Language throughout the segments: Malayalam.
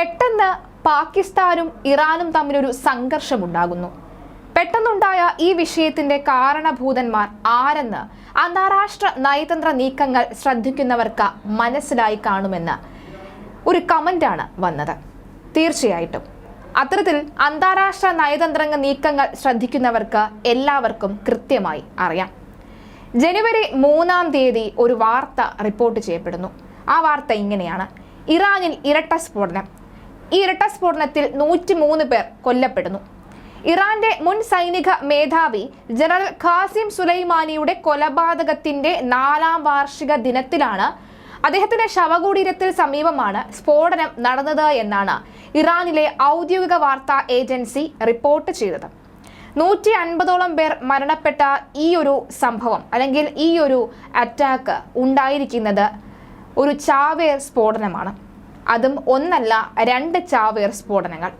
പെട്ടെന്ന് പാകിസ്ഥാനും ഇറാനും തമ്മിലൊരു സംഘർഷമുണ്ടാകുന്നു. പെട്ടെന്നുണ്ടായ ഈ വിഷയത്തിന്റെ കാരണഭൂതന്മാർ ആരെന്ന് അന്താരാഷ്ട്ര നയതന്ത്ര നീക്കങ്ങൾ ശ്രദ്ധിക്കുന്നവർക്ക് മനസ്സിലായി കാണുമെന്ന് ഒരു കമന്റാണ് വന്നത്. തീർച്ചയായിട്ടും അത്തരത്തിൽ അന്താരാഷ്ട്ര നയതന്ത്ര നീക്കങ്ങൾ ശ്രദ്ധിക്കുന്നവർക്ക് എല്ലാവർക്കും കൃത്യമായി അറിയാം. ജനുവരി 3-ാം തീയതി ഒരു വാർത്ത റിപ്പോർട്ട് ചെയ്യപ്പെടുന്നു. ആ വാർത്ത ഇങ്ങനെയാണ്: ഇറാനിൽ ഇരട്ട സ്ഫോടനം. ഈ ഇരട്ട സ്ഫോടനത്തിൽ 103 പേർ കൊല്ലപ്പെടുന്നു. ഇറാന്റെ മുൻ സൈനിക മേധാവി ജനറൽ ഖാസിം സുലൈമാനിയുടെ കൊലപാതകത്തിന്റെ 4-ാം വാർഷിക ദിനത്തിലാണ് അദ്ദേഹത്തിന്റെ ശവകുടീരത്തിൽ സമീപമാണ് സ്ഫോടനം നടന്നത് എന്നാണ് ഇറാനിലെ ഔദ്യോഗിക വാർത്താ ഏജൻസി റിപ്പോർട്ട് ചെയ്തത്. 150ഓളം പേർ മരണപ്പെട്ട ഈ ഒരു സംഭവം അല്ലെങ്കിൽ ഈ ഒരു അറ്റാക്ക് ഉണ്ടായിരിക്കുന്നത് ഒരു ചാവേർ സ്ഫോടനമാണ്. അതും ഒന്നല്ല, 2 ചാവേർ സ്ഫോടനങ്ങൾ.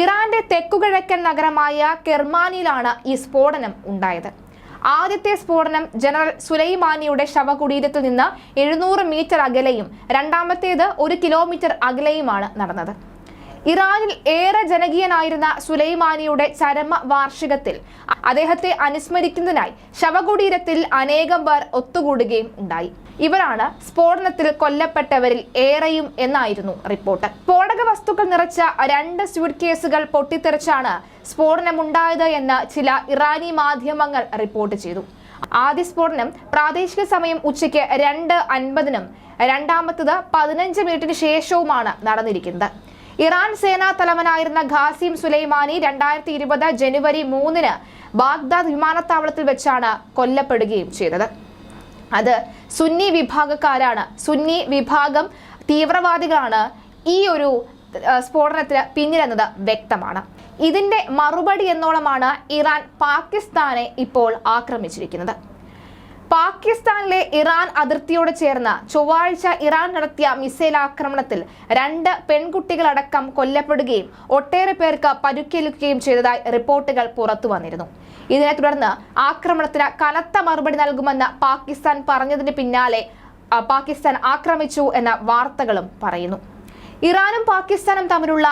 ഇറാന്റെ തെക്കുകിഴക്കൻ നഗരമായ കെർമാനിയിലാണ് ഈ സ്ഫോടനം ഉണ്ടായത്. ആദ്യത്തെ സ്ഫോടനം ജനറൽ സുലൈമാനിയുടെ ശവകുടീരത്തിൽ നിന്ന് 700 മീറ്റർ അകലെയും രണ്ടാമത്തേത് 1 കിലോമീറ്റർ അകലെയുമാണ് നടന്നത്. ഇറാനിൽ ഏറെ ജനകീയനായിരുന്ന സുലൈമാനിയുടെ ചരമ വാർഷികത്തിൽ അദ്ദേഹത്തെ അനുസ്മരിക്കുന്നതിനായി ശവകുടീരത്തിൽ അനേകം പേർ ഒത്തുകൂടുകയും ഉണ്ടായി. ഇവരാണ് സ്ഫോടനത്തിൽ കൊല്ലപ്പെട്ടവരിൽ ഏറെയും എന്നായിരുന്നു റിപ്പോർട്ട്. സ്ഫോടക വസ്തുക്കൾ നിറച്ച 2 സ്യൂട്ട് കേസുകൾ പൊട്ടിത്തെറിച്ചാണ് സ്ഫോടനമുണ്ടായത് എന്ന് ചില ഇറാനി മാധ്യമങ്ങൾ റിപ്പോർട്ട് ചെയ്തു. ആദ്യ സ്ഫോടനം പ്രാദേശിക സമയം ഉച്ചയ്ക്ക് 2:50-നും രണ്ടാമത്തത് 15 മിനിറ്റിന് ശേഷവുമാണ് നടന്നിരിക്കുന്നത്. ഇറാൻ സേനാ തലവനായിരുന്ന ഖാസിം സുലൈമാനി 2020 ജനുവരി 3-ന് ബാഗ്ദാദ് വിമാനത്താവളത്തിൽ വെച്ചാണ് കൊല്ലപ്പെടുകയും ചെയ്തത്. അത് സുന്നി വിഭാഗക്കാരാണ്, സുന്നി വിഭാഗം തീവ്രവാദികളാണ് ഈ ഒരു സ്ഫോടനത്തിന് പിന്നിലെന്നത് വ്യക്തമാണ്. ഇതിന്റെ മറുപടി എന്നോളമാണ് ഇറാൻ പാകിസ്ഥാനെ ഇപ്പോൾ ആക്രമിച്ചിരിക്കുന്നത്. പാകിസ്ഥാനിലെ ഇറാൻ അതിർത്തിയോട് ചേർന്ന് ചൊവ്വാഴ്ച ഇറാൻ നടത്തിയ മിസൈൽ ആക്രമണത്തിൽ 2 പെൺകുട്ടികളടക്കം കൊല്ലപ്പെടുകയും ഒട്ടേറെ പേർക്ക് പരുക്കേൽക്കുകയും ചെയ്തതായി റിപ്പോർട്ടുകൾ പുറത്തു വന്നിരുന്നു. ഇതിനെ തുടർന്ന് ആക്രമണത്തിന് കനത്ത മറുപടി നൽകുമെന്ന് പാകിസ്ഥാൻ പറഞ്ഞതിന് പിന്നാലെ പാകിസ്ഥാൻ ആക്രമിച്ചു എന്ന വാർത്തകളും പറയുന്നു. ഇറാനും പാകിസ്ഥാനും തമ്മിലുള്ള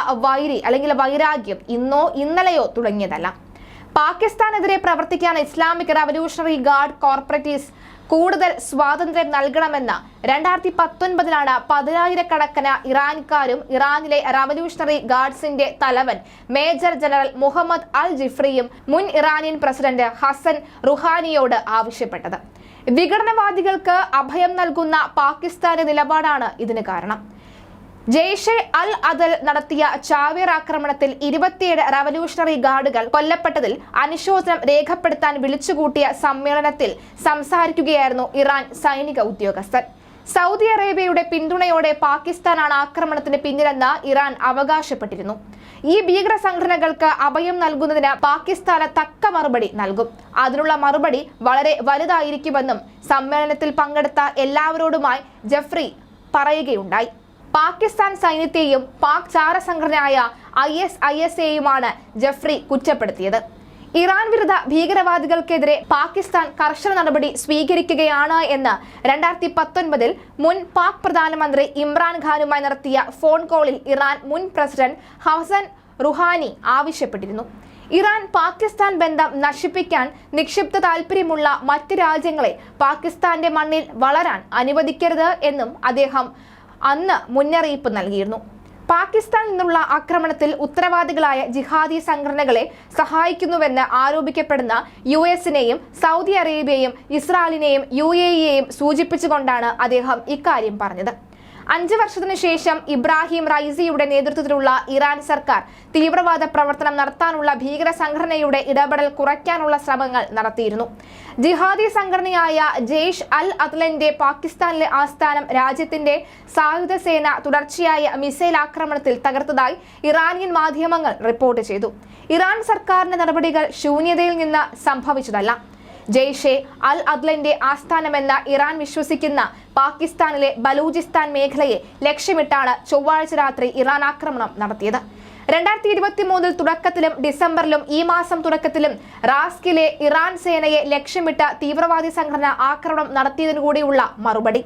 വൈരാഗ്യം ഇന്നോ ഇന്നലെയോ തുടങ്ങിയതല്ല. പാകിസ്ഥാനെതിരെ പ്രവർത്തിക്കാൻ ഇസ്ലാമിക് റവല്യൂഷണറി ഗാർഡ് കോർപ്പറേറ്റീവ്സ് കൂടുതൽ സ്വാതന്ത്ര്യം നൽകണമെന്ന് 2019-ലാണ് 10,000-കണക്കിന് ഇറാൻകാരും ഇറാനിലെ റവല്യൂഷണറി ഗാർഡ്സിന്റെ തലവൻ മേജർ ജനറൽ മുഹമ്മദ് അൽ ജിഫ്രിയും മുൻ ഇറാനിയൻ പ്രസിഡന്റ് ഹസൻ റുഹാനിയോട് ആവശ്യപ്പെട്ടത്. വിഘടനവാദികൾക്ക് അഭയം നൽകുന്ന പാകിസ്ഥാന്റെ നിലപാടാണ് ഇതിന് കാരണം. ജെയ്ഷെ അൽ അദൽ നടത്തിയ ചാവേർ ആക്രമണത്തിൽ 27 റവല്യൂഷണറി ഗാർഡുകൾ കൊല്ലപ്പെട്ടതിൽ അനുശോചനം രേഖപ്പെടുത്താൻ വിളിച്ചുകൂട്ടിയ സമ്മേളനത്തിൽ സംസാരിക്കുകയായിരുന്നു ഇറാൻ സൈനിക ഉദ്യോഗസ്ഥർ. സൗദി അറേബ്യയുടെ പിന്തുണയോടെ പാകിസ്ഥാനാണ് ആക്രമണത്തിന് പിന്നിലെന്ന് ഇറാൻ അവകാശപ്പെട്ടിരുന്നു. ഈ ഭീകര സംഘടനകൾക്ക് അഭയം നൽകുന്നതിന് പാകിസ്ഥാന് തക്ക മറുപടി നൽകും. അതിനുള്ള മറുപടി വളരെ വലുതായിരിക്കുമെന്നും സമ്മേളനത്തിൽ പങ്കെടുത്ത എല്ലാവരോടുമായി ജഫ്രി പറയുകയുണ്ടായി. പാകിസ്ഥാൻ സൈന്യത്തെയും പാക് ചാരസംഘടനയായ ISISയെയുമാണ് ജഫ്രി കുറ്റപ്പെടുത്തിയത്. ഇറാൻ വിരുദ്ധ ഭീകരവാദികൾക്കെതിരെ പാകിസ്ഥാൻ കർശന നടപടി സ്വീകരിക്കുകയാണ് എന്ന് 2019-ൽ മുൻ പാക് പ്രധാനമന്ത്രി ഇമ്രാൻഖാനുമായി നടത്തിയ ഫോൺ കോളിൽ ഇറാൻ മുൻ പ്രസിഡന്റ് ഹസൻ റുഹാനി ആവശ്യപ്പെട്ടിരുന്നു. ഇറാൻ പാകിസ്ഥാൻ ബന്ധം നശിപ്പിക്കാൻ നിക്ഷിപ്ത താൽപര്യമുള്ള മറ്റ് രാജ്യങ്ങളെ പാകിസ്ഥാന്റെ മണ്ണിൽ വളരാൻ അനുവദിക്കരുത് എന്നും അദ്ദേഹം അന്ന് മുന്നറിയിപ്പ് നൽകിയിരുന്നു. പാകിസ്ഥാനിൽ നിന്നുള്ള ആക്രമണത്തിൽ ഉത്തരവാദികളായ ജിഹാദി സംഘടനകളെ സഹായിക്കുന്നുവെന്ന് ആരോപിക്കപ്പെടുന്ന US-നെയും സൗദി അറേബ്യയെയും ഇസ്രായേലിനെയും UAEയെയും സൂചിപ്പിച്ചുകൊണ്ടാണ് അദ്ദേഹം ഇക്കാര്യം പറഞ്ഞത്. 5 വർഷത്തിനു ശേഷം ഇബ്രാഹിം റൈസിയുടെ നേതൃത്വത്തിലുള്ള ഇറാൻ സർക്കാർ തീവ്രവാദ പ്രവർത്തനം നടത്താനുള്ള ഭീകര സംഘടനയുടെ ഇടപെടൽ കുറയ്ക്കാനുള്ള ശ്രമങ്ങൾ നടത്തിയിരുന്നു. ജിഹാദി സംഘടനയായ ജെയ്ഷ് അൽ അദ്ലിന്റെ പാകിസ്ഥാനിലെ ആസ്ഥാനം രാജ്യത്തിന്റെ സായുധ സേന തുടർച്ചയായ മിസൈൽ ആക്രമണത്തിൽ തകർത്തതായി ഇറാനിയൻ മാധ്യമങ്ങൾ റിപ്പോർട്ട് ചെയ്തു. ഇറാൻ സർക്കാരിന്റെ നടപടികൾ ശൂന്യതയിൽ നിന്ന് സംഭവിച്ചതല്ല. ജെയ്ഷെ അൽ അദ്ലിന്റെ ആസ്ഥാനമെന്ന ഇറാൻ വിശ്വസിക്കുന്ന പാകിസ്ഥാനിലെ ബലൂചിസ്ഥാൻ മേഖലയെ ലക്ഷ്യമിട്ടാണ് ചൊവ്വാഴ്ച രാത്രി ഇറാൻ ആക്രമണം നടത്തിയത്. 2023-ൽ തുടക്കത്തിലും ഡിസംബറിലും ഈ മാസം തുടക്കത്തിലും റാസ്കിലെ ഇറാൻ സേനയെ ലക്ഷ്യമിട്ട് തീവ്രവാദി സംഘടന ആക്രമണം നടത്തിയതിനു കൂടിയുള്ള മറുപടി.